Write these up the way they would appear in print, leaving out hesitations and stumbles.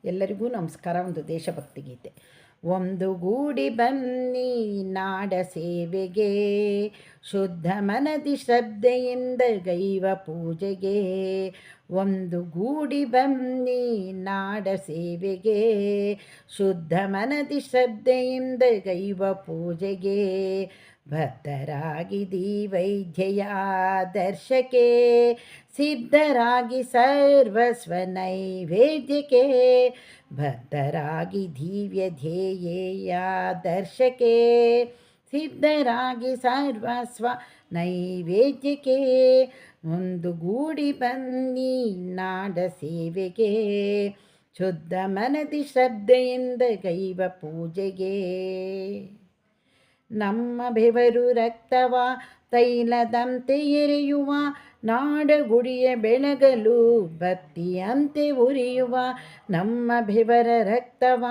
ಎಲ್ಲರಿಗೂ ನಮಸ್ಕಾರ. ಒಂದು ದೇಶಭಕ್ತಿ ಗೀತೆ. ಒಂದು ಗೂಡಿ ಬನ್ನಿ ನಾಡ ಸೇವೆಗೆ, ಶುದ್ಧ ಮನದಿ ಶ್ರದ್ಧೆಯಿಂದ ಗೈವ ಪೂಜೆಗೆ. ಒಂದು ಗೂಡಿ ಬನ್ನಿ ನಾಡ ಸೇವೆಗೆ, ಶುದ್ಧ ಮನದಿ ಶ್ರದ್ಧೆಯಿಂದ ಗೈವ ಪೂಜೆಗೆ. ಭಕ್ತರಾಗಿದಿ ವೈದ್ಯೆಯ ದರ್ಶಕ್ಕೆ, ಸಿದ್ಧರಾಗಿ ಸರ್ವಸ್ವ ನೈವೇದ್ಯಕ್ಕೆ. ಭಕ್ತರಾಗಿ ದಿವ್ಯ ಧ್ಯೇಯ ದರ್ಶಕ್ಕೆ, ಸಿದ್ಧರಾಗಿ ಸರ್ವಸ್ವ ನೈವೇದ್ಯಕ್ಕೆ. ಒಂದು ಗೂಡಿ ಬನ್ನಿ ನಾಡ ಸೇವೆಗೆ, ಶುದ್ಧ ಮನದಿ ಶ್ರದ್ಧೆಯಿಂದ ಗೈವ ಪೂಜೆಗೆ. ನಮ್ಮ ಬೆವರು ರಕ್ತವ ತೈಲದಂತೆ ಎರೆಯುವ, ನಾಡಗುಡಿಯ ಬೆಳಗಲು ಬತ್ತಿಯಂತೆ ಉರಿಯುವ. ನಮ್ಮ ಬೆವರ ರಕ್ತವ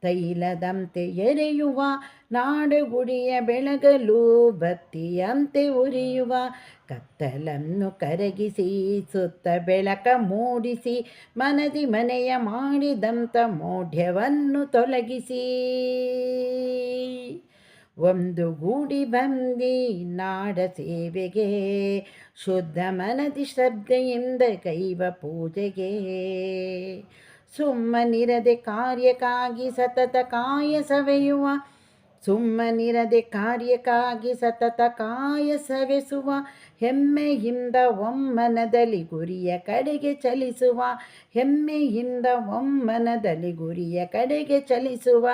ತೈಲದಂತೆ ಎರೆಯುವ, ನಾಡಗುಡಿಯ ಬೆಳಗಲು ಬತ್ತಿಯಂತೆ ಉರಿಯುವ. ಕತ್ತಲನ್ನು ಕರಗಿಸಿ ಸುತ್ತ ಬೆಳಕ ಮೂಡಿಸಿ, ಮನದಿ ಮನೆಯ ಮಾಡಿದಂಥ ಮೌಢ್ಯವನ್ನು ತೊಲಗಿಸಿ. ಒಂದು ಗೂಡಿ ಬಂದಿ ನಾಡ ಸೇವೆಗೆ, ಶುದ್ಧ ಮನದಿ ಶ್ರದ್ಧೆಯಿಂದ ಗೈವ ಪೂಜೆಗೆ. ಸುಮ್ಮನಿರದೆ ಕಾರ್ಯಕ್ಕಾಗಿ ಸತತ ಕಾಯ ಸವೆಯುವ, ಸುಮ್ಮನಿರದೆ ಕಾರ್ಯಕ್ಕಾಗಿ ಸತತ ಕಾಯ ಸವೆಸುವ. ಹೆಮ್ಮೆಯಿಂದ ಒಮ್ಮನದಲ್ಲಿ ಗುರಿಯ ಕಡೆಗೆ ಚಲಿಸುವ, ಹೆಮ್ಮೆಯಿಂದ ಒಮ್ಮನದಲ್ಲಿ ಗುರಿಯ ಕಡೆಗೆ ಚಲಿಸುವ.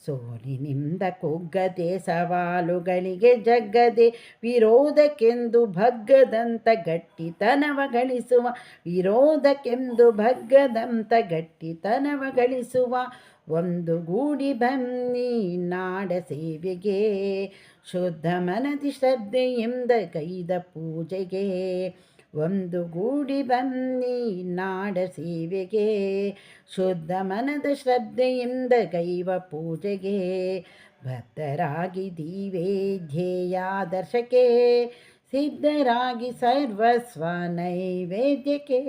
ಸೋಲಿನಿಂದ ಕುಗ್ಗದೆ ಸವಾಲುಗಳಿಗೆ ಜಗ್ಗದೆ, ವಿರೋಧಕ್ಕೆಂದು ಬಗ್ಗದಂಥ ಗಟ್ಟಿತನವ ಗಳಿಸುವ, ವಿರೋಧಕ್ಕೆಂದು ಬಗ್ಗದಂಥ ಗಟ್ಟಿತನವ ಗಳಿಸುವ. ಒಂದು ಗೂಡಿ ಬನ್ನಿ ನಾಡ ಸೇವೆಗೆ, ಶುದ್ಧ ಮನದಿ ಶ್ರದ್ಧೆಯಿಂದ ಗೈದ ಪೂಜೆಗೆ. ಒಂದು ಗೂಡಿ ಬನ್ನಿ ನಾಡ ಸೇವೆಗೆ, ಶುದ್ಧ ಮನದ ಶ್ರದ್ಧೆಯಿಂದ ಗೈವ ಪೂಜೆಗೆ. ಭಕ್ತರಾಗಿ ದಿವ್ಯ ಧ್ಯೇಯಾದರ್ಶಕ್ಕೆ, ಸಿದ್ಧರಾಗಿ ಸರ್ವಸ್ವ ನೈವೇದ್ಯಕ್ಕೆ.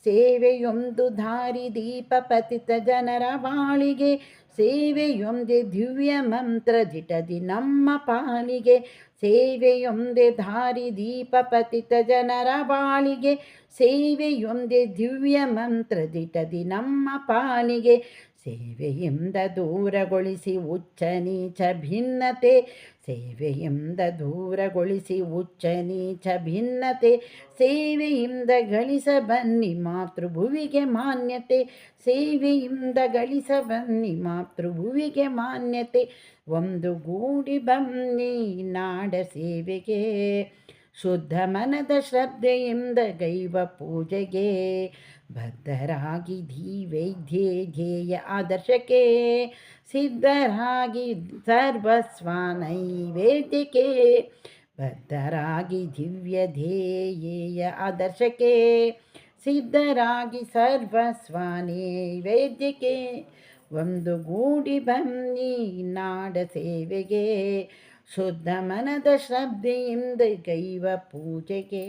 ಸೇವೆಯೊಂದು ದಾರಿ ದೀಪ ಪತಿತ ಜನರ ಬಾಳಿಗೆ, ಸೇವೆಯೊಂದೇ ದಿವ್ಯ ಮಂತ್ರ ದಿಟದಿ ನಮ್ಮ ಪಾಲಿಗೆ. ಸೇವೆಯೊಂದೇ ದಾರಿ ದೀಪ ಪತಿತ ಜನರ ಬಾಳಿಗೆ, ಸೇವೆಯೊಂದೇ ದಿವ್ಯ ಮಂತ್ರ ದಿಟದಿ ನಮ್ಮ ಪಾಲಿಗೆ. ಸೇವೆಯಿಂದ ದೂರಗೊಳಿಸಿ ಉಚ್ಚ ನೀಚ ಭಿನ್ನತೆ, ಸೇವೆಯಿಂದ ದೂರಗೊಳಿಸಿ ಉಚ್ಚ ನೀಚ ಭಿನ್ನತೆ. ಸೇವೆಯಿಂದ ಗಳಿಸ ಬನ್ನಿ ಮಾತೃಭುವಿಗೆ ಮಾನ್ಯತೆ, ಸೇವೆಯಿಂದ ಗಳಿಸ ಬನ್ನಿ ಮಾತೃಭುವಿಗೆ ಮಾನ್ಯತೆ. ಒಂದು ಗೂಡಿ ಬನ್ನಿ ನಾಡ ಸೇವೆಗೆ, ಶುದ್ಧ ಮನದ ಶ್ರದ್ಧೆಯಿಂದ ಗೈವ ಪೂಜೆಗೆ. ಬದ್ಧರಾಗಿ ದಿವ್ಯ ಧ್ಯೇಯ ಆದರ್ಶಕ್ಕೆ, ಸಿದ್ಧರಾಗಿ ಸರ್ವಸ್ವ ನೈವೇದ್ಯಕ್ಕೆ. ಬದ್ಧರಾಗಿ ದಿವ್ಯ ಧ್ಯೇಯ ಆದರ್ಶಕ್ಕೆ, ಸಿದ್ಧರಾಗಿ ಸರ್ವಸ್ವ ನೈವೇದ್ಯಕ್ಕೆ. ಒಂದು ಗೂಡಿ ಬನ್ನಿ ನಾಡ ಸೇವೆಗೆ, ಶುದ್ಧ ಮನದ ಶ್ರದ್ಧೆಯಿಂದ ಗೈವ ಪೂಜೆಗೆ.